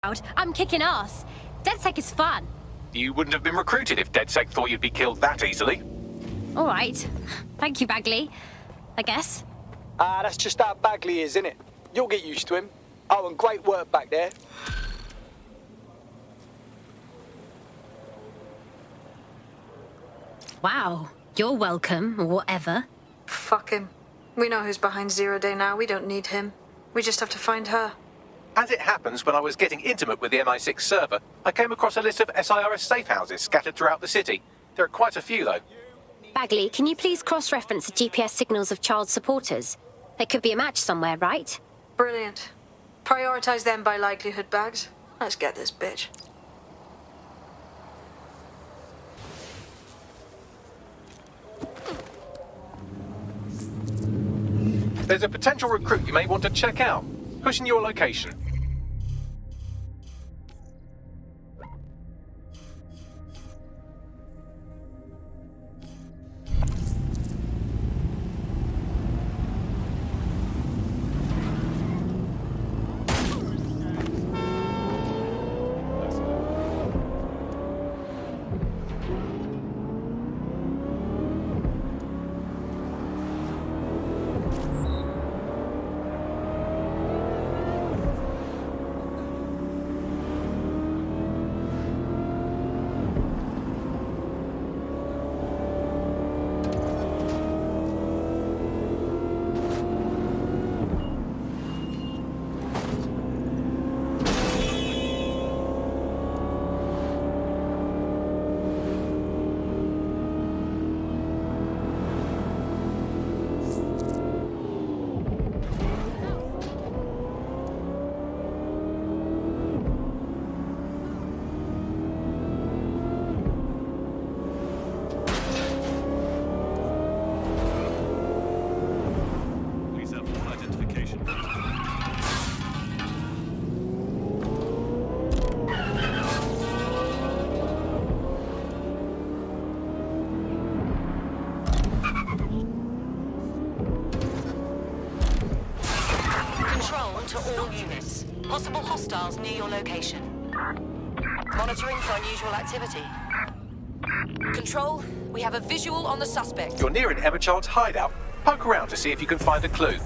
I'm kicking ass. DedSec is fun. You wouldn't have been recruited if DedSec thought you'd be killed that easily. All right. Thank you, Bagley. I guess. That's just how Bagley is, innit? You'll get used to him. Oh, and great work back there. Wow. You're welcome, or whatever. Fuck him. We know who's behind Zero Day now. We don't need him. We just have to find her. As it happens, when I was getting intimate with the MI6 server, I came across a list of SIRS safe houses scattered throughout the city. There are quite a few, though. Bagley, can you please cross-reference the GPS signals of child supporters? There could be a match somewhere, right? Brilliant. Prioritize them by likelihood, Bags. Let's get this bitch. There's a potential recruit you may want to check out. Pushing your location. Possible hostiles near your location. Monitoring for unusual activity. Control, we have a visual on the suspect. You're near an Emma Child's hideout. Poke around to see if you can find a clue.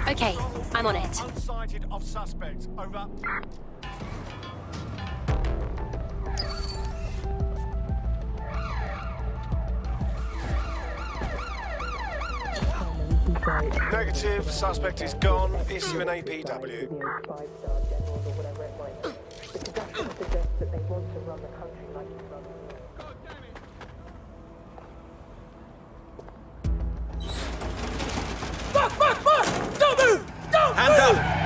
Okay, I'm on it. Unsighted of suspects. Over. Negative. Suspect is gone. Issue an APW. Fuck! Don't move! Don't Hands move! up!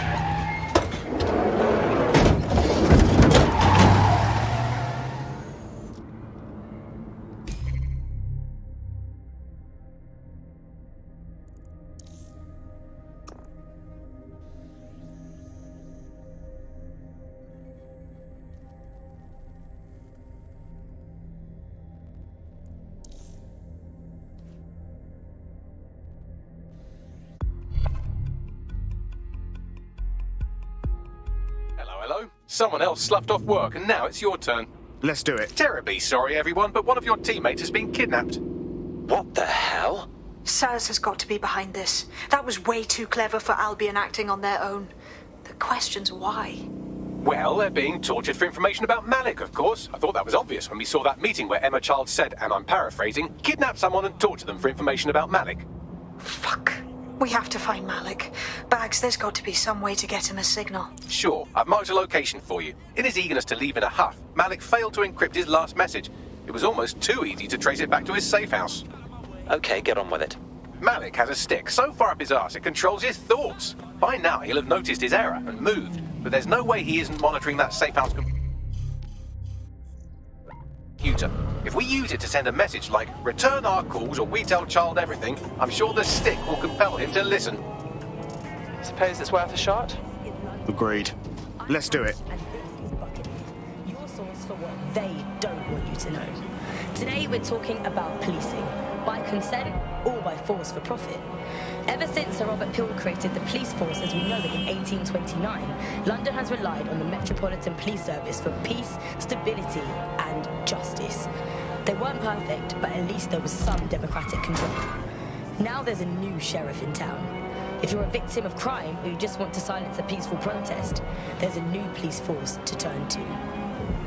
Hello? Someone else sloughed off work and now it's your turn. Let's do it. Terribly sorry, everyone, but one of your teammates has been kidnapped. What the hell? SIRS has got to be behind this. That was way too clever for Albion acting on their own. The question's why. Well, they're being tortured for information about Malik, of course. I thought that was obvious when we saw that meeting where Emma Child said, and I'm paraphrasing, kidnap someone and torture them for information about Malik. Fuck. We have to find Malik. Bags, there's got to be some way to get him a signal. Sure, I've marked a location for you. In his eagerness to leave in a huff, Malik failed to encrypt his last message. It was almost too easy to trace it back to his safe house. Okay, get on with it. Malik has a stick so far up his arse it controls his thoughts. By now he'll have noticed his error and moved, but there's no way he isn't monitoring that safe house computer. If we use it to send a message like, return our calls or we tell Child everything, I'm sure the stick will compel him to listen. Suppose it's worth a shot? Agreed. Let's do it. Your source for what they don't want you to know. Today we're talking about policing. by consent or by force for profit. Ever since Sir Robert Peel created the police force as we know it in 1829, London has relied on the Metropolitan Police Service for peace, stability and justice. They weren't perfect, but at least there was some democratic control. Now there's a new sheriff in town. If you're a victim of crime or you just want to silence a peaceful protest, there's a new police force to turn to.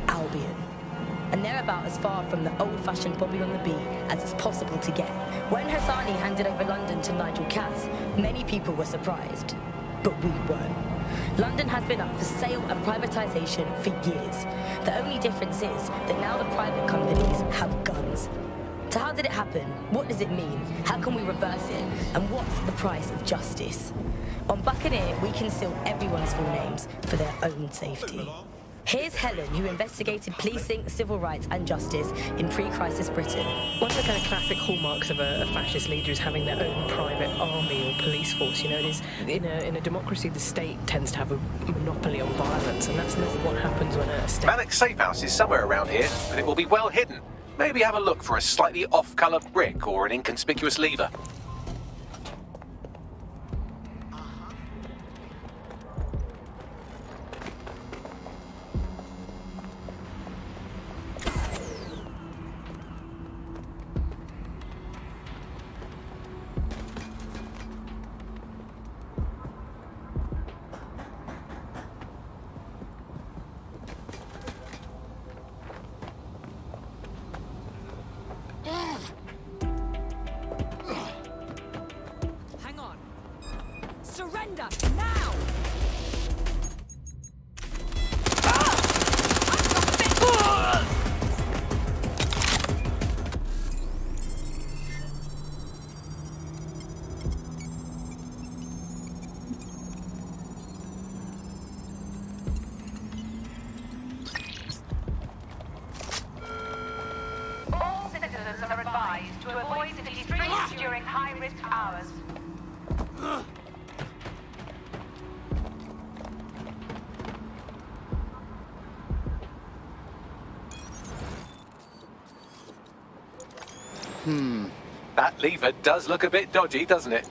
Albion. And they're about as far from the old-fashioned Bobby on the beat as it's possible to get. When Hassani handed over London to Nigel Cass, many people were surprised. But we weren't. London has been up for sale and privatisation for years. The only difference is that now the private companies have guns. So how did it happen? What does it mean? How can we reverse it? And what's the price of justice? On Buccaneer, we conceal everyone's full names for their own safety. Here's Helen, who investigated policing, civil rights and justice in pre-crisis Britain. One of the kind of classic hallmarks of a fascist leader is having their own private army or police force. You know, it is in a democracy, the state tends to have a monopoly on violence, and that's not what happens when a state... Malik's safe house is somewhere around here, but it will be well hidden. Maybe have a look for a slightly off-colour brick or an inconspicuous lever. Surrender now! All citizens are advised to avoid city streets during high-risk hours. That lever does look a bit dodgy, doesn't it?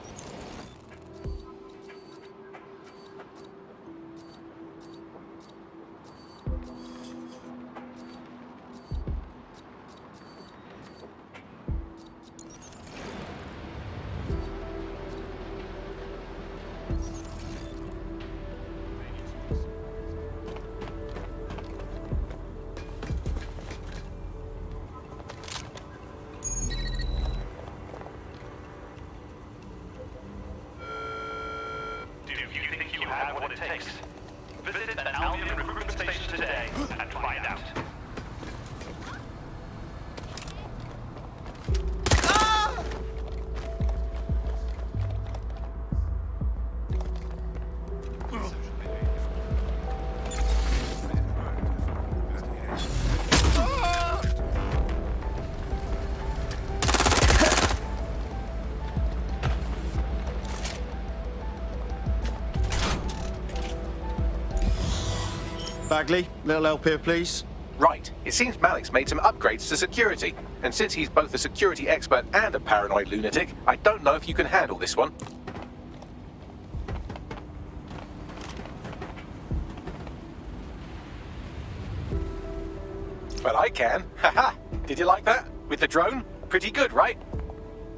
What it takes. Visit the Albion recruitment station today and find out. Bagley, little help here, please. Right. It seems Malik's made some upgrades to security. And since he's both a security expert and a paranoid lunatic, I don't know if you can handle this one. Well, I can. Haha! Did you like that? With the drone? Pretty good, right?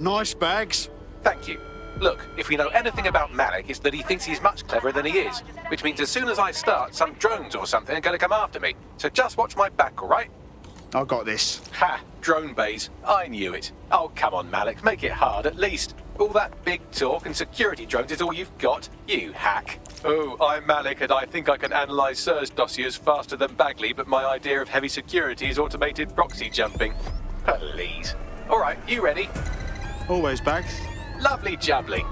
Nice bags. Thank you. Look, if we know anything about Malik, it's that he thinks he's much cleverer than he is. Which means as soon as I start, some drones or something are going to come after me. So just watch my back, all right? I got this. Ha! Drone bays. I knew it. Oh, come on, Malik. Make it hard, at least. All that big talk and security drones is all you've got? You hack. Oh, I'm Malik, and I think I can analyse Sir's dossiers faster than Bagley, but my idea of heavy security is automated proxy jumping. Please. All right, you ready? Always, Bags. Lovely jubbly.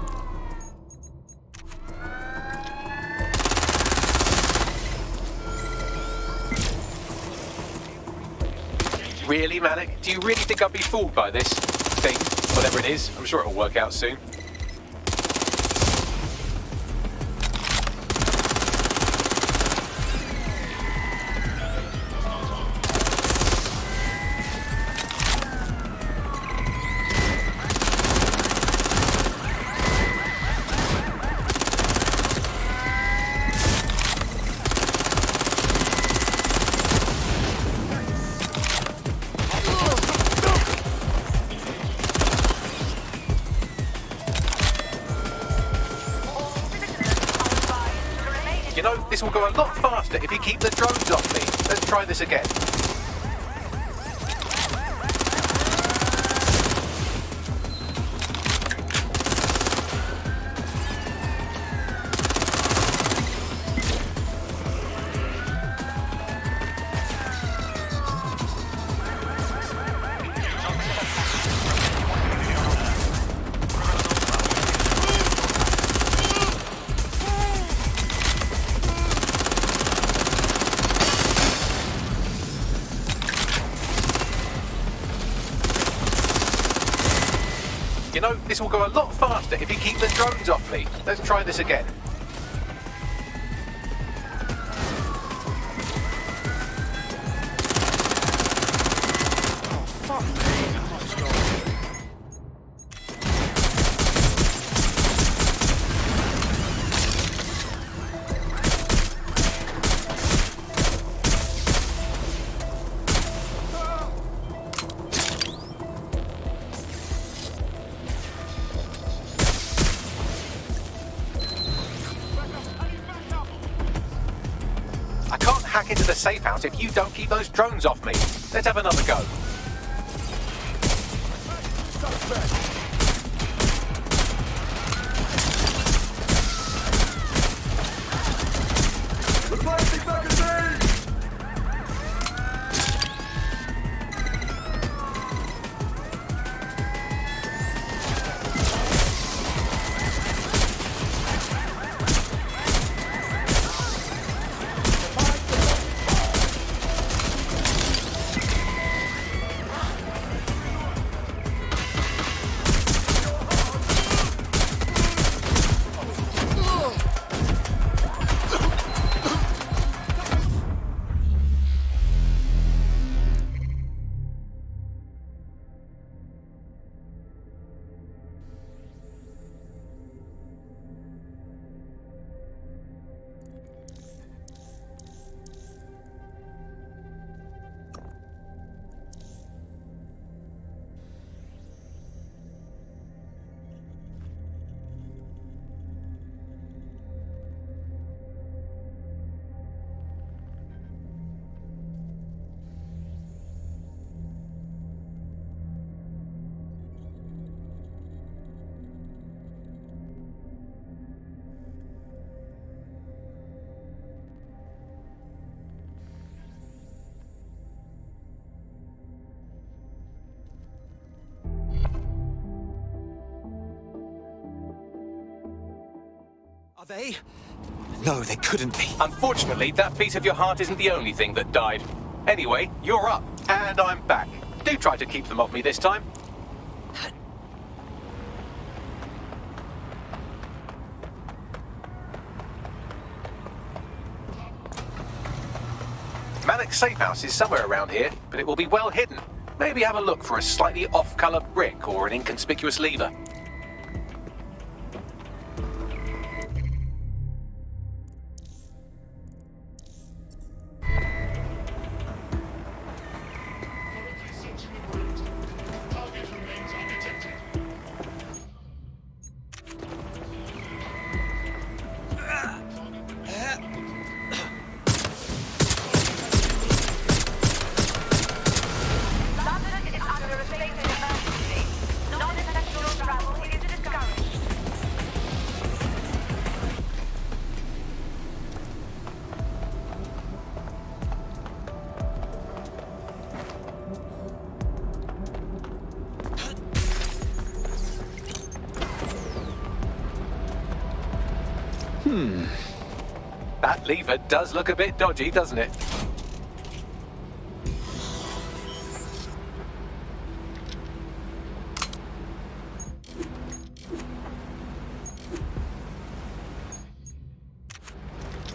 Really, Malik? Do you really think I'll be fooled by this thing? Whatever it is, I'm sure it'll work out soon. this will go a lot faster if you keep the drones off me. Let's try this again. You know, this will go a lot faster if you keep the drones off me. Let's try this again. I can't hack into the safe house if you don't keep those drones off me. Let's have another go. Replacing magazine! Are they? No, they couldn't be. Unfortunately, that piece of your heart isn't the only thing that died. Anyway, you're up, and I'm back. Do try to keep them off me this time. Malik's safe house is somewhere around here, but it will be well hidden. Maybe have a look for a slightly off-color brick or an inconspicuous lever. That lever does look a bit dodgy, doesn't it?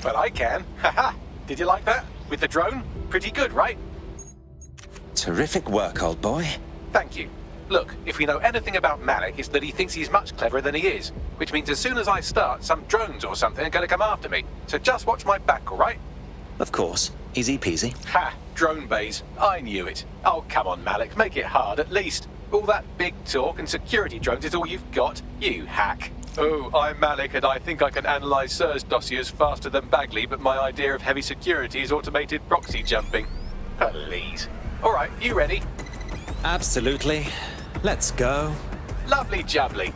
Well, I can. Haha! Did you like that? With the drone? Pretty good, right? Terrific work, old boy. Thank you. Look, if we know anything about Malik, it's that he thinks he's much cleverer than he is. Which means as soon as I start, some drones or something are going to come after me. So just watch my back, all right? Of course. Easy peasy. Ha! Drone bays. I knew it. Oh, come on, Malik. Make it hard, at least. All that big talk and security drones is all you've got, you hack. Oh, I'm Malik, and I think I can analyse SIRS dossiers faster than Bagley, but my idea of heavy security is automated proxy jumping. Please. All right, you ready? Absolutely. Let's go. Lovely jubbly.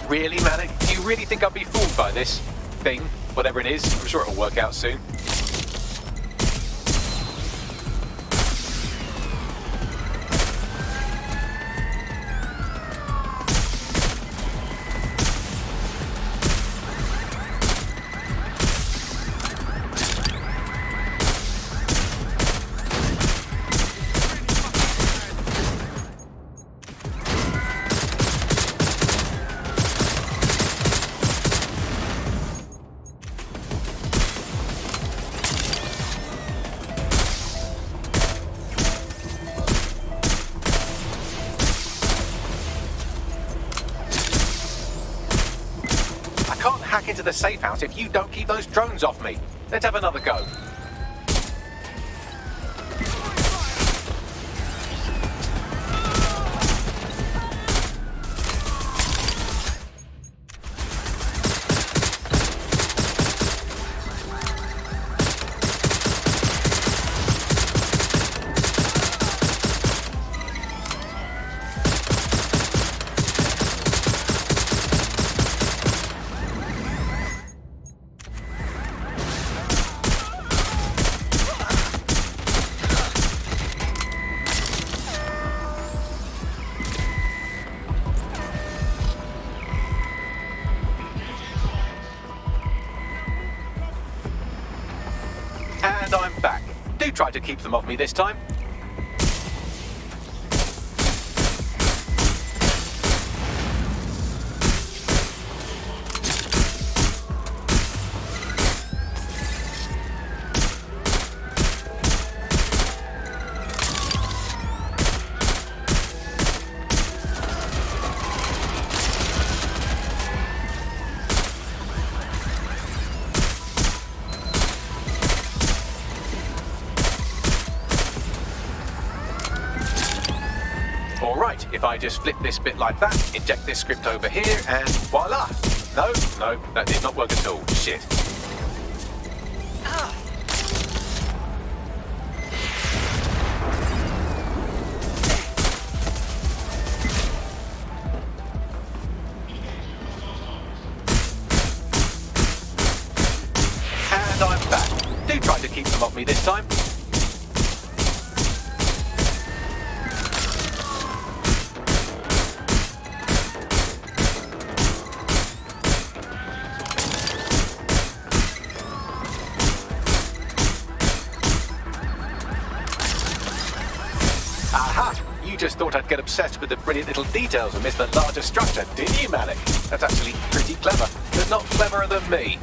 Really, Malik? Do you really think I'll be fooled by this thing? Whatever it is, I'm sure it'll work out soon. Hack into the safe house if you don't keep those drones off me. Let's have another go. And I'm back. Do try to keep them off me this time. Alright, if I just flip this bit like that, inject this script over here, and voila! No, that did not work at all. Shit. And I'm back. Do try to keep them off me this time. Aha! You just thought I'd get obsessed with the brilliant little details and miss the larger structure, didn't you, Malik? That's actually pretty clever, but not cleverer than me.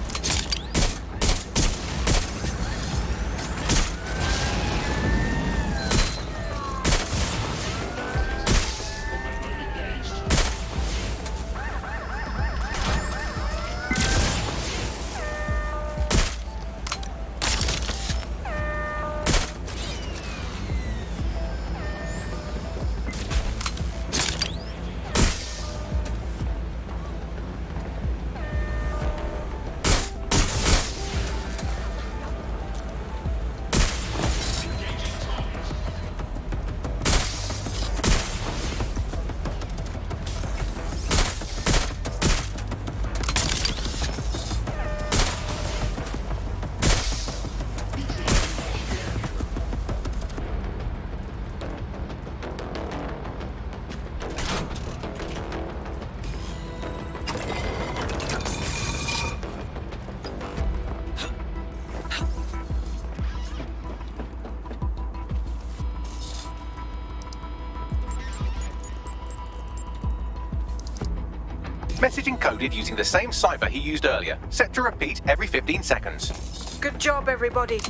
Message encoded using the same cipher he used earlier. Set to repeat every 15 seconds. Good job, everybody.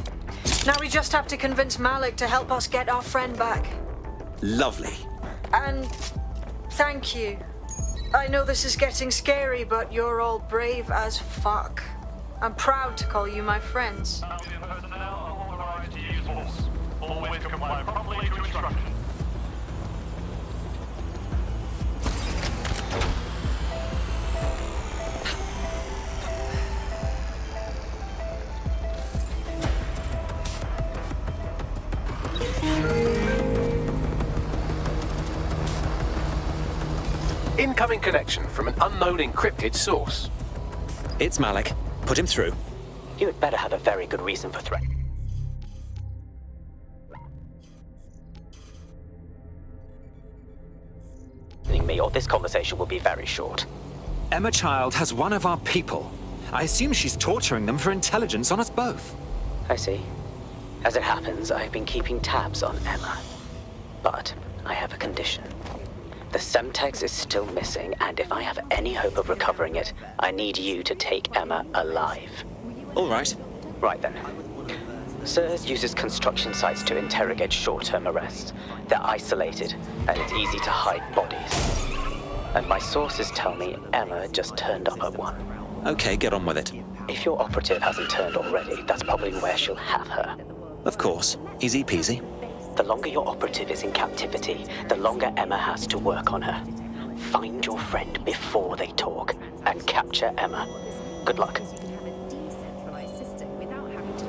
Now we just have to convince Malik to help us get our friend back. Lovely. And thank you. I know this is getting scary, but you're all brave as fuck. I'm proud to call you my friends. Albion personnel are authorized to use force. Always comply properly to instructions. Incoming connection from an unknown encrypted source. It's Malik. Put him through. You had better have a very good reason for threatening me, or this conversation will be very short. Emma Child has one of our people. I assume she's torturing them for intelligence on us both. I see. As it happens, I've been keeping tabs on Emma. But I have a condition. The Semtex is still missing, and if I have any hope of recovering it, I need you to take Emma alive. All right. Right then. SIRS uses construction sites to interrogate short-term arrests. They're isolated, and it's easy to hide bodies. And my sources tell me Emma just turned up at one. Okay, get on with it. If your operative hasn't turned already, that's probably where she'll have her. Of course. Easy peasy. The longer your operative is in captivity, the longer Emma has to work on her. Find your friend before they talk, and capture Emma. Good luck.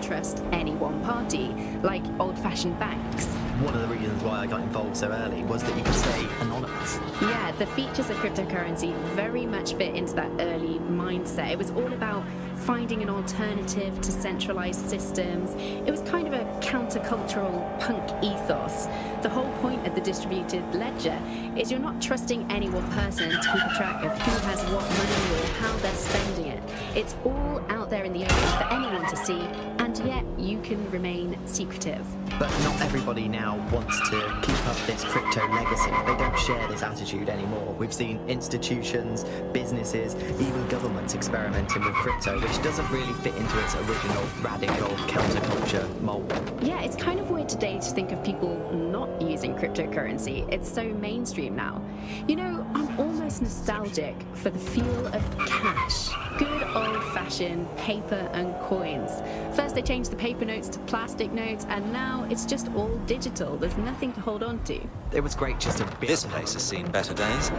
Trust any one party, like old-fashioned banks. One of the reasons why I got involved so early was that you could stay anonymous. Yeah, the features of cryptocurrency very much fit into that early mindset. It was all about finding an alternative to centralized systems. It was kind of a countercultural punk ethos. The whole point of the distributed ledger is you're not trusting any one person to keep a track of who has what money or how they're spending it. It's all out there in the open for anyone to see, and yet you can remain secretive. But not everybody now wants to keep up this crypto legacy. They don't share this attitude anymore. We've seen institutions, businesses, even governments experimenting with crypto, which doesn't really fit into its original radical counterculture mold. Yeah, it's kind of weird today to think of people not using cryptocurrency. It's so mainstream now. You know, I'm almost nostalgic for the feel of cash. Good old-fashioned paper and coins. First they changed the paper notes to plastic notes, and now it's just all digital. There's nothing to hold on to. It was great just to be... This place has seen better days.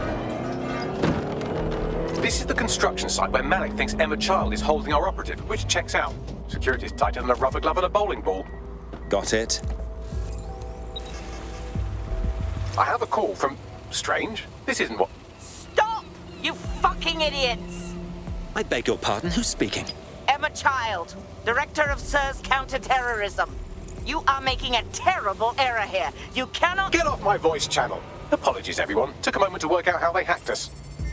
This is the construction site where Malik thinks Emma Child is holding our operative, which checks out. Security's tighter than a rubber glove and a bowling ball. Got it. I have a call from... Strange. This isn't what... Stop! You fucking idiots! I beg your pardon, who's speaking? Emma Child, Director of SIRS Counterterrorism. You are making a terrible error here. You cannot... Get off my voice channel. Apologies, everyone. Took a moment to work out how they hacked us.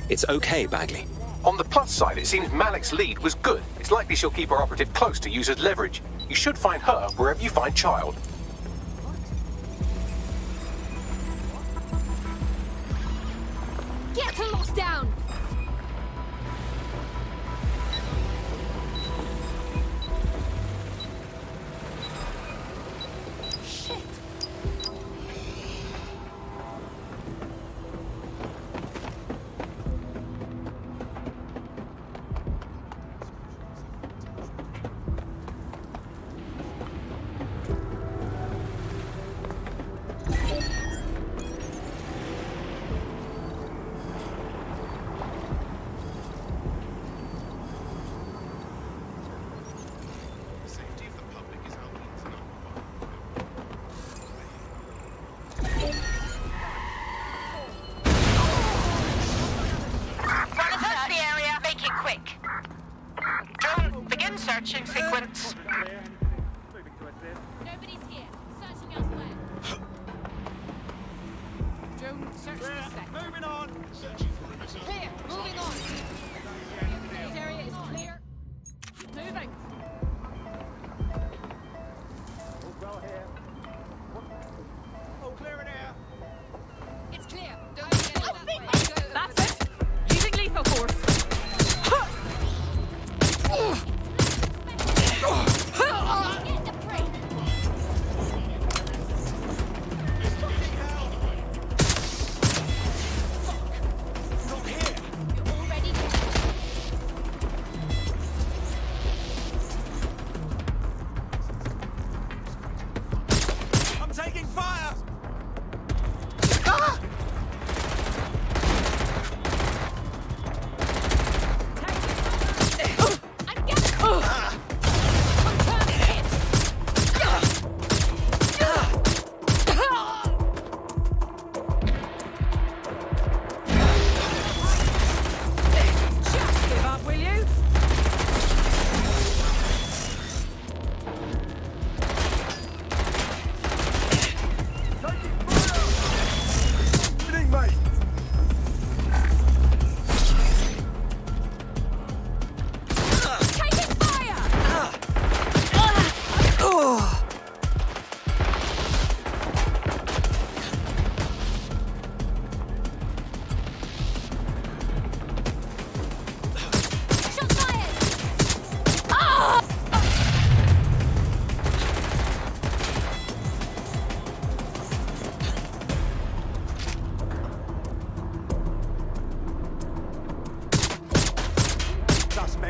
It's okay, Bagley. On the plus side, it seems Malik's lead was good. It's likely she'll keep her operative close to use as leverage. You should find her wherever you find Child. Get her locked down! Searching sequence. Nobody's here. Searching elsewhere. Drone, search this sector. Moving on. Clear. Moving on. This area is clear. Moving. We'll go here. Oh, clear in here. It's clear. Don't get that way. That's it. Using lethal force.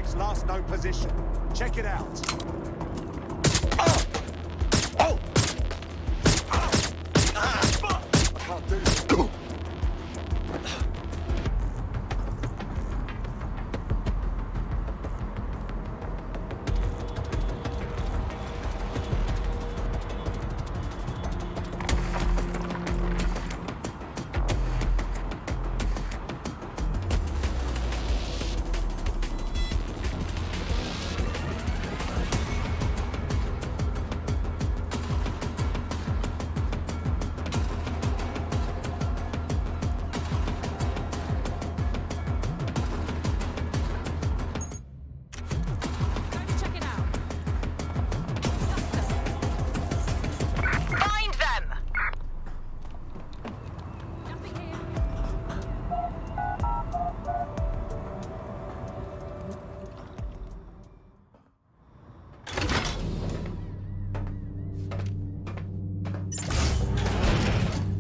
Bag's last known position. Check it out. I can't do this.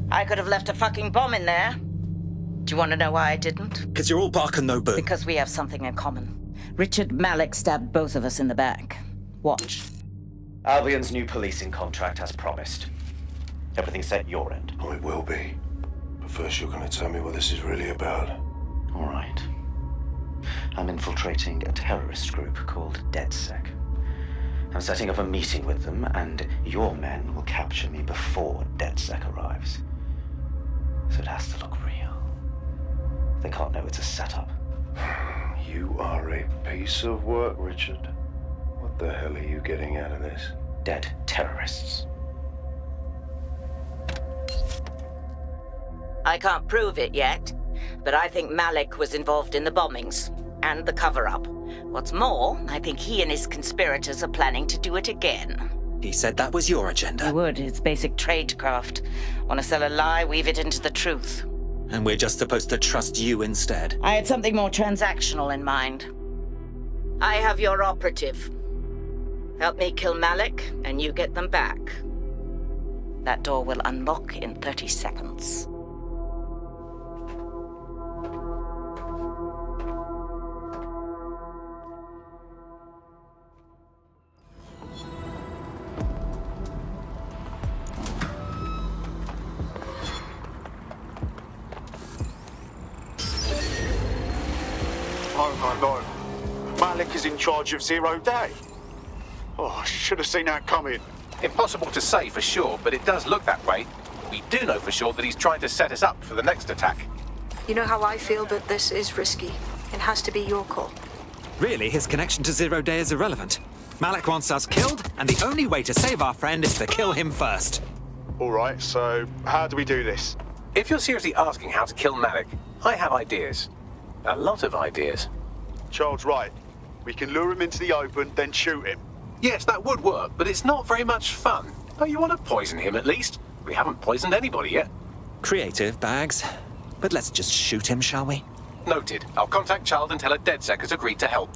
I could have left a fucking bomb in there. Do you want to know why I didn't? Because you're all bark and no boo. Because we have something in common. Richard Malik stabbed both of us in the back. Watch. Albion's new policing contract as promised. Everything set your end. Oh, it will be. But first you're going to tell me what this is really about. All right. I'm infiltrating a terrorist group called DedSec. I'm setting up a meeting with them, and your men will capture me before DedSec arrives. So it has to look real. They can't know it's a setup. You are a piece of work, Richard. What the hell are you getting out of this? Dead terrorists. I can't prove it yet, but I think Malik was involved in the bombings and the cover-up. What's more, I think he and his conspirators are planning to do it again. He said that was your agenda. I would. It's basic tradecraft. Want to sell a lie, weave it into the truth. And we're just supposed to trust you instead. I had something more transactional in mind. I have your operative. Help me kill Malik, and you get them back. That door will unlock in 30 seconds. Oh my lord. Malik is in charge of Zero Day. Oh, I should have seen that coming. Impossible to say for sure, but it does look that way. We do know for sure that he's trying to set us up for the next attack. You know how I feel, but this is risky. It has to be your call. Really, his connection to Zero Day is irrelevant. Malik wants us killed, and the only way to save our friend is to kill him first. All right, so how do we do this? If you're seriously asking how to kill Malik, I have ideas. A lot of ideas. Charles, right. We can lure him into the open, then shoot him. Yes, that would work, but it's not very much fun. Oh, you want to poison him at least? We haven't poisoned anybody yet. Creative, Bags. But let's just shoot him, shall we? Noted. I'll contact Child and tell her DedSec has agreed to help.